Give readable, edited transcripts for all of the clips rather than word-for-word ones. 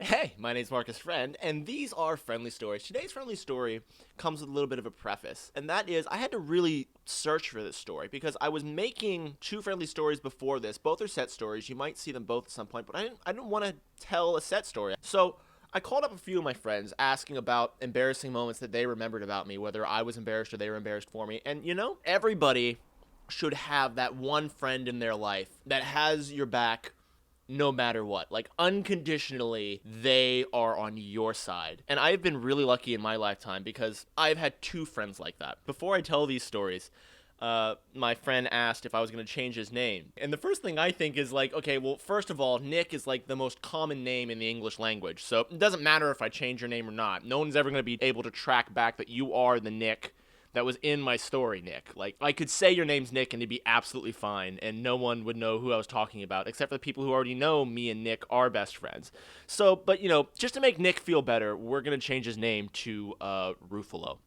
Hey, my name's Marcus Friend, and these are Friendly Stories. Today's Friendly Story comes with a little bit of a preface, and that is I had to really search for this story because I was making two Friendly Stories before this. Both are set stories. You might see them both at some point, but I didn't want to tell a set story. So I called up a few of my friends asking about embarrassing moments that they remembered about me, whether I was embarrassed or they were embarrassed for me. And everybody should have that one friend in their life that has your back no matter what. Like, unconditionally, they are on your side. And I've been really lucky in my lifetime because I've had two friends like that. Before I tell these stories, my friend asked if I was going to change his name. And the first thing I think is like, okay, well, first of all, Nick is like the most common name in the English language. So it doesn't matter if I change your name or not. No one's ever going to be able to track back that you are the Nick that was in my story, Nick. Like, I could say your name's Nick and it'd be absolutely fine, and no one would know who I was talking about, except for the people who already know me and Nick are best friends. So, but, just to make Nick feel better, we're gonna change his name to, Ruffalo.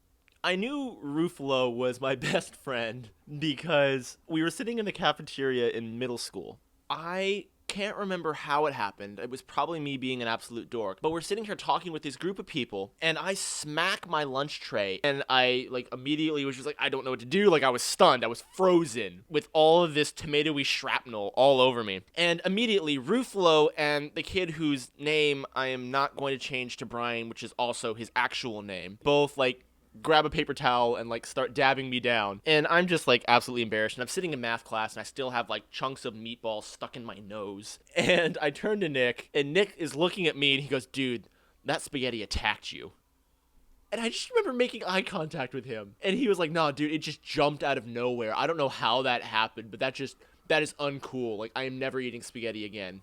I knew Ruffalo was my best friend because we were sitting in the cafeteria in middle school. I can't remember how it happened. It was probably me being an absolute dork. But we're sitting here talking with this group of people, and I smack my lunch tray, and I, immediately was just like, I don't know what to do. Like, I was stunned. I was frozen with all of this tomatoey shrapnel all over me. And immediately, Ruffalo and the kid whose name I am not going to change to Brian, which is also his actual name, both, grab a paper towel and start dabbing me down, and I'm just absolutely embarrassed, and I'm sitting in math class and I still have chunks of meatball stuck in my nose, and I turn to Nick, and Nick is looking at me and he goes, dude, that spaghetti attacked you. And I just remember making eye contact with him, and he was like, no, dude, it just jumped out of nowhere. I don't know how that happened, but that is uncool. Like, I am never eating spaghetti again.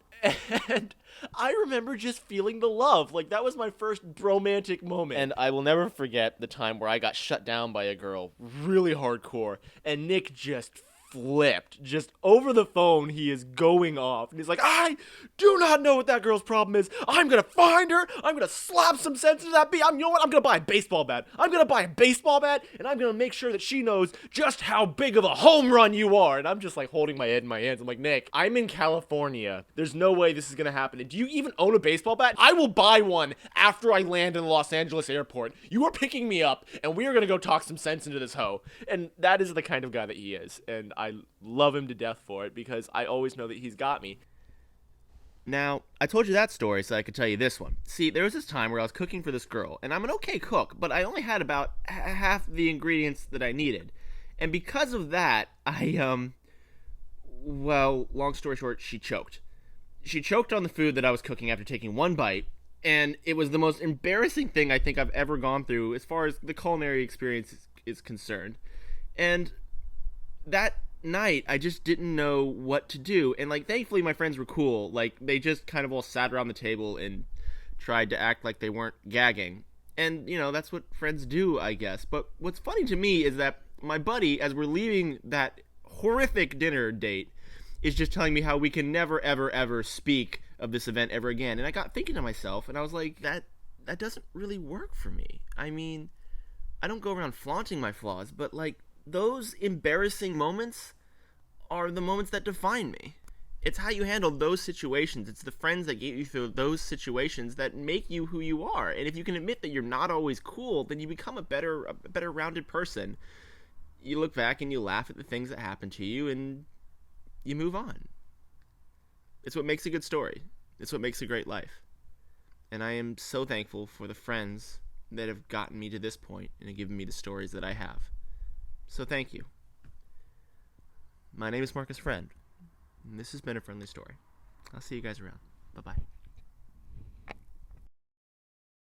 And I remember just feeling the love. Like, that was my first romantic moment. And I will never forget the time where I got shut down by a girl really hardcore, and Nick just flipped. Just over the phone, he is going off. And he's like, I do not know what that girl's problem is. I'm going to find her. I'm going to slap some sense into that you know what? I'm going to buy a baseball bat. I'm going to buy a baseball bat, and I'm going to make sure that she knows just how big of a home run you are. And I'm just holding my head in my hands. I'm like, Nick, I'm in California. There's no way this is going to happen. And do you even own a baseball bat? I will buy one after I land in the Los Angeles airport. You are picking me up, and we are going to go talk some sense into this hoe. And that is the kind of guy that he is. And I love him to death for it because I always know that he's got me. Now, I told you that story so I could tell you this one. See, there was this time where I was cooking for this girl, and I'm an okay cook, but I only had about half the ingredients that I needed. And because of that, well, long story short, she choked. She choked on the food that I was cooking after taking one bite, and it was the most embarrassing thing I think I've ever gone through as far as the culinary experience is concerned. And that night, I just didn't know what to do. And, thankfully, my friends were cool. They just kind of all sat around the table and tried to act like they weren't gagging. And, that's what friends do, I guess. But what's funny to me is that my buddy, as we're leaving that horrific dinner date, is just telling me how we can never, ever, ever speak of this event ever again. And I got thinking to myself, and I was like, that doesn't really work for me. I mean, I don't go around flaunting my flaws, but, those embarrassing moments are the moments that define me. It's how you handle those situations. It's the friends that get you through those situations that make you who you are. And if you can admit that you're not always cool, then you become a better rounded person. You look back and you laugh at the things that happen to you and you move on. It's what makes a good story. It's what makes a great life. And I am so thankful for the friends that have gotten me to this point and have given me the stories that I have. So thank you. My name is Marcus Friend, and this has been a friendly story. I'll see you guys around. Bye-bye.